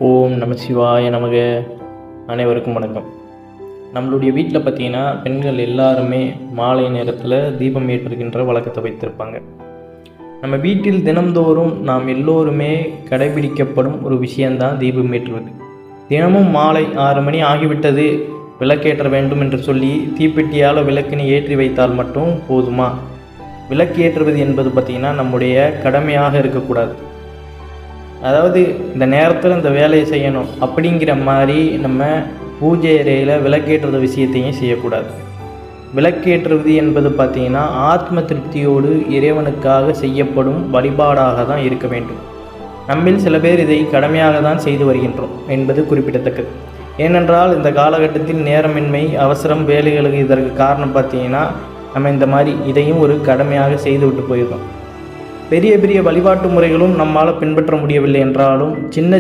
ஓம் நம சிவாய நமக. அனைவருக்கும் வணக்கம். நம்மளுடைய வீட்டில் பார்த்திங்கன்னா பெண்கள் எல்லாருமே மாலை நேரத்தில் தீபம் ஏற்றுகின்ற வழக்கத்தை வைத்திருப்பாங்க. நம்ம வீட்டில் தினம்தோறும் நாம் எல்லோருமே கடைபிடிக்கப்படும் ஒரு விஷயந்தான் தீபம் ஏற்றுவது. தினமும் மாலை 6 மணி ஆகிவிட்டது, விளக்கேற்ற வேண்டும் என்று சொல்லி தீப்பெட்டியால் விளக்கினை ஏற்றி வைத்தால் மட்டும் போதுமா? விளக்கு ஏற்றுவது என்பது பார்த்திங்கன்னா நம்முடைய கடமையாக இருக்கக்கூடாது. அதாவது இந்த நேரத்தில் இந்த வேலையை செய்யணும் அப்படிங்கிற மாதிரி நம்ம பூஜை அறையில் விளக்கேற்றுற விஷயத்தையும் செய்யக்கூடாது. விளக்கேற்றுவது என்பது பார்த்திங்கன்னா ஆத்ம திருப்தியோடு இறைவனுக்காக செய்யப்படும் வழிபாடாக தான் இருக்க வேண்டும். நம்மில் சில பேர் இதை கடமையாக தான் செய்து வருகின்றோம் என்பது குறிப்பிடத்தக்கது. ஏனென்றால் இந்த காலகட்டத்தில் நேரமின்மை, அவசரம், வேலைகளுக்கு இதற்கு காரணம் பார்த்திங்கன்னா நம்ம இந்த மாதிரி இதையும் ஒரு கடமையாக செய்து விட்டு போயிருக்கோம். பெரிய பெரிய வழிபாட்டு முறைகளும் நம்மால் பின்பற்ற முடியவில்லை என்றாலும் சின்ன